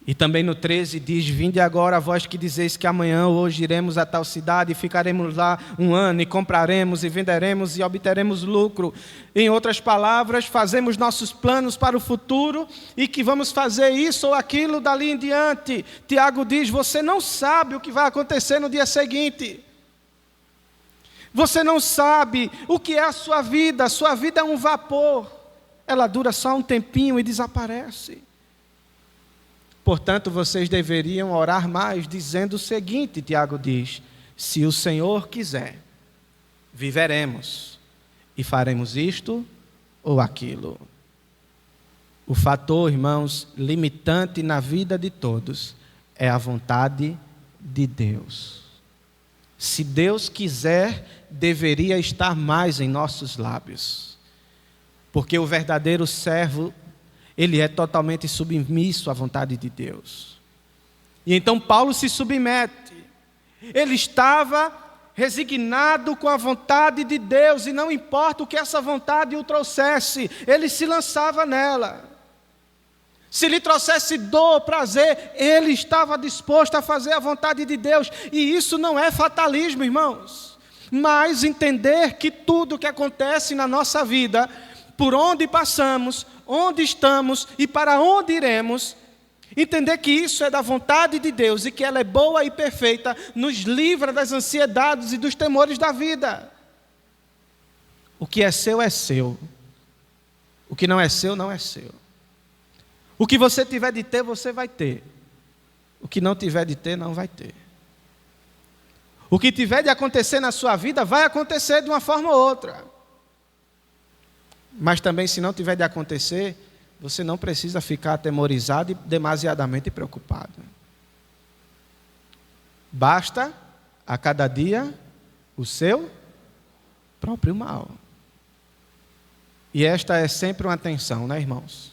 e também no 13 diz: vinde agora vós que dizeis que amanhã ou hoje iremos a tal cidade e ficaremos lá 1 ano e compraremos e venderemos e obteremos lucro. Em outras palavras, fazemos nossos planos para o futuro e que vamos fazer isso ou aquilo dali em diante. Tiago diz: você não sabe o que vai acontecer no dia seguinte. Você não sabe o que é a sua vida é um vapor. Ela dura só um tempinho e desaparece. Portanto, vocês deveriam orar mais, dizendo o seguinte, Tiago diz: se o Senhor quiser, viveremos e faremos isto ou aquilo. O fator, irmãos, limitante na vida de todos é a vontade de Deus. Se Deus quiser, deveria estar mais em nossos lábios. Porque o verdadeiro servo, ele é totalmente submisso à vontade de Deus. E então Paulo se submete. Ele estava resignado com a vontade de Deus, e não importa o que essa vontade o trouxesse, ele se lançava nela. Se lhe trouxesse dor, prazer, ele estava disposto a fazer a vontade de Deus. E isso não é fatalismo, irmãos, mas entender que tudo que acontece na nossa vida, por onde passamos, onde estamos e para onde iremos, entender que isso é da vontade de Deus e que ela é boa e perfeita, nos livra das ansiedades e dos temores da vida. O que é seu é seu. O que não é seu, não é seu. O que você tiver de ter, você vai ter. O que não tiver de ter, não vai ter. O que tiver de acontecer na sua vida, vai acontecer de uma forma ou outra. Mas também, se não tiver de acontecer, você não precisa ficar atemorizado e demasiadamente preocupado. Basta a cada dia o seu próprio mal. E esta é sempre uma tensão, né, irmãos?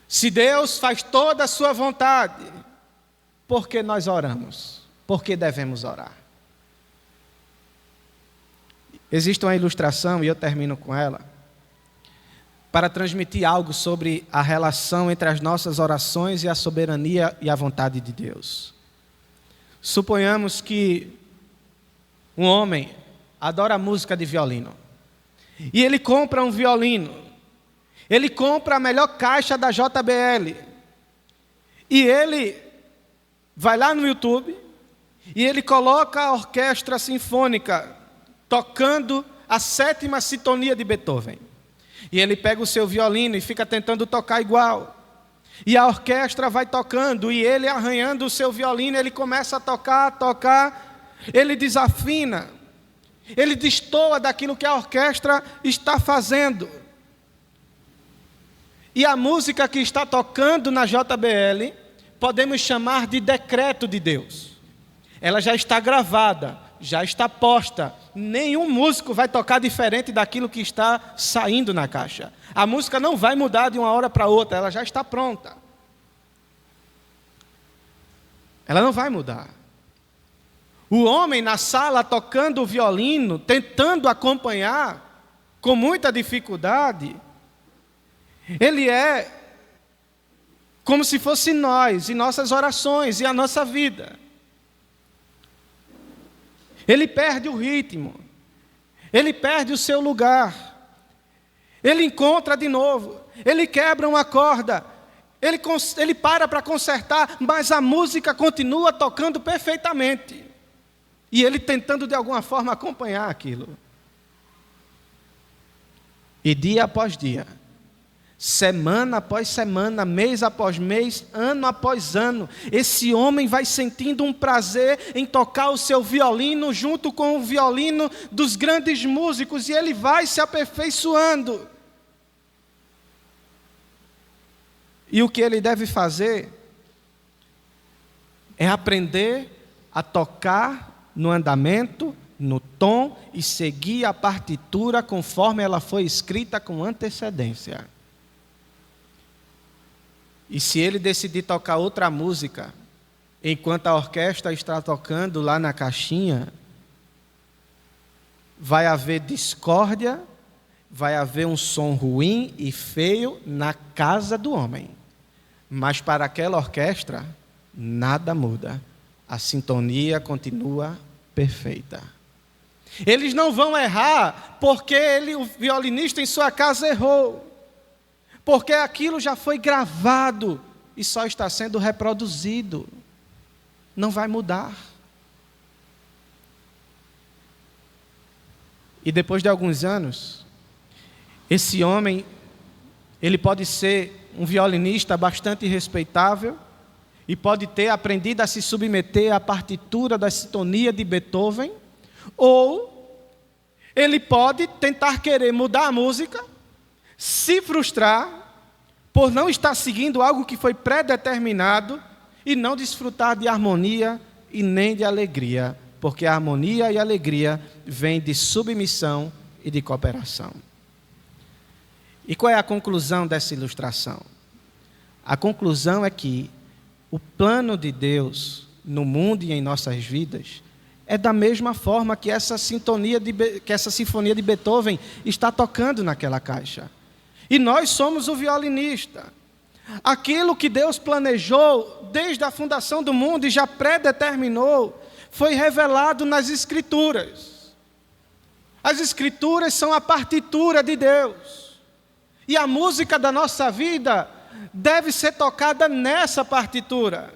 Se Deus faz toda a sua vontade, por que nós oramos? Por que devemos orar? Existe uma ilustração, e eu termino com ela, para transmitir algo sobre a relação entre as nossas orações e a soberania e a vontade de Deus. Suponhamos que um homem adora música de violino, e ele compra um violino. Ele compra a melhor caixa da JBL. E ele vai lá no YouTube e ele coloca a orquestra sinfônica tocando a 7ª sintonia de Beethoven. E ele pega o seu violino e fica tentando tocar igual. E a orquestra vai tocando e ele arranhando o seu violino, ele começa a tocar. Ele desafina. Ele destoa daquilo que a orquestra está fazendo. E a música que está tocando na JBL, podemos chamar de decreto de Deus. Ela já está gravada, já está posta. Nenhum músico vai tocar diferente daquilo que está saindo na caixa. A música não vai mudar de uma hora para outra, ela já está pronta. Ela não vai mudar. O homem na sala tocando o violino, tentando acompanhar, com muita dificuldade, ele é como se fosse nós, e nossas orações, e a nossa vida. Ele perde o ritmo, ele perde o seu lugar, ele encontra de novo, ele quebra uma corda, ele para consertar, mas a música continua tocando perfeitamente, e ele tentando de alguma forma acompanhar aquilo. E dia após dia, Semana após semana, mês após mês, ano após ano, esse homem vai sentindo um prazer em tocar o seu violino junto com o violino dos grandes músicos, e ele vai se aperfeiçoando. E o que ele deve fazer é aprender a tocar no andamento, no tom, e seguir a partitura conforme ela foi escrita com antecedência. E se ele decidir tocar outra música, enquanto a orquestra está tocando lá na caixinha, vai haver discórdia, vai haver um som ruim e feio na casa do homem. Mas para aquela orquestra, nada muda. A sintonia continua perfeita. Eles não vão errar porque o violinista em sua casa errou. Porque aquilo já foi gravado e só está sendo reproduzido. Não vai mudar. E depois de alguns anos, esse homem, ele pode ser um violinista bastante respeitável e pode ter aprendido a se submeter à partitura da sintonia de Beethoven, ou ele pode tentar querer mudar a música, se frustrar por não estar seguindo algo que foi pré-determinado e não desfrutar de harmonia e nem de alegria, porque a harmonia e a alegria vêm de submissão e de cooperação. E qual é a conclusão dessa ilustração? A conclusão é que o plano de Deus no mundo e em nossas vidas é da mesma forma que essa sinfonia de Beethoven está tocando naquela caixa. E nós somos o violinista. Aquilo que Deus planejou desde a fundação do mundo e já predeterminou, foi revelado nas Escrituras. As Escrituras são a partitura de Deus. E a música da nossa vida deve ser tocada nessa partitura.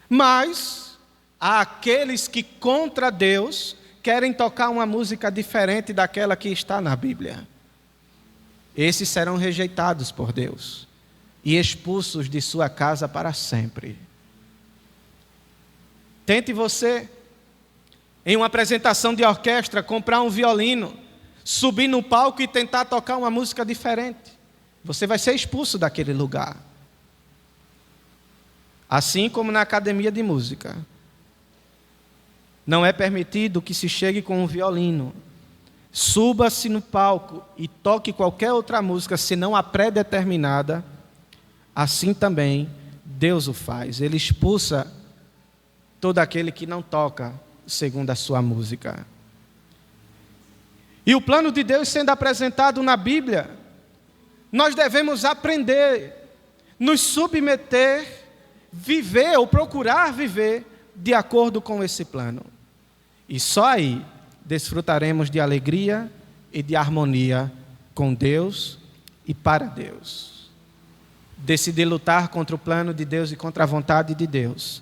Mas há aqueles que contra Deus querem tocar uma música diferente daquela que está na Bíblia. Esses serão rejeitados por Deus e expulsos de sua casa para sempre. Tente você, em uma apresentação de orquestra, comprar um violino, subir no palco e tentar tocar uma música diferente. Você vai ser expulso daquele lugar. Assim como na academia de música. Não é permitido que se chegue com um violino, suba-se no palco e toque qualquer outra música, senão a pré-determinada. Assim também Deus o faz. Ele expulsa todo aquele que não toca segundo a sua música. E o plano de Deus sendo apresentado na Bíblia, nós devemos aprender, nos submeter, viver ou procurar viver de acordo com esse plano. E só aí desfrutaremos de alegria e de harmonia com Deus e para Deus. Decidir lutar contra o plano de Deus e contra a vontade de Deus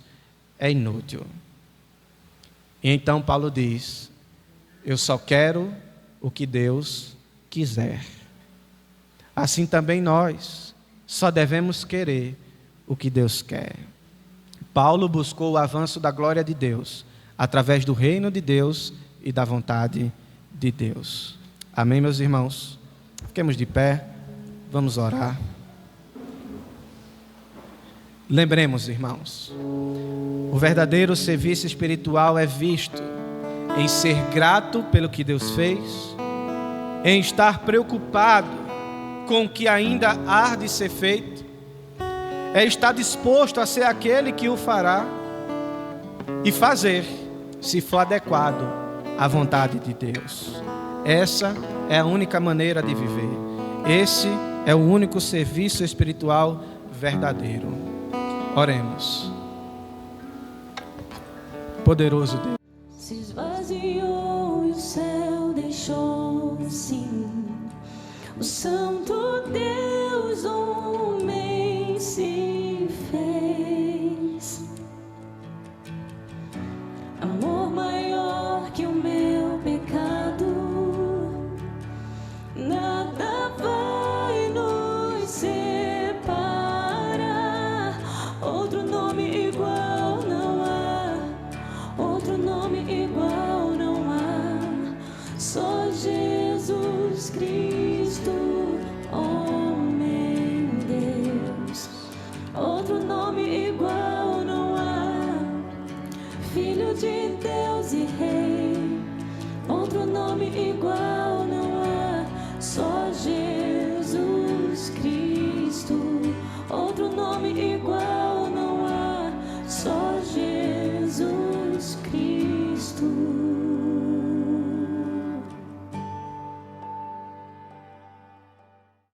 é inútil. E então Paulo diz: eu só quero o que Deus quiser. Assim também nós só devemos querer o que Deus quer. Paulo buscou o avanço da glória de Deus através do reino de Deus e da vontade de Deus. Amém, meus irmãos? Fiquemos de pé, vamos orar. Lembremos, irmãos, o verdadeiro serviço espiritual é visto em ser grato pelo que Deus fez, em estar preocupado com o que ainda há de ser feito, é estar disposto a ser aquele que o fará e fazer, se for adequado à vontade de Deus. Essa é a única maneira de viver. Esse é o único serviço espiritual verdadeiro. Oremos. Poderoso Deus. Se esvaziou e o céu deixou sim. O Santo Deus homem se fez. Amor maior que o meu pecado, nada vai nos Só Jesus Cristo, homem, Deus. Outro nome igual não há. Filho de Deus e Rei. Outro nome igual não há. Só Jesus Cristo. Outro nome igual não há. Só Jesus Cristo.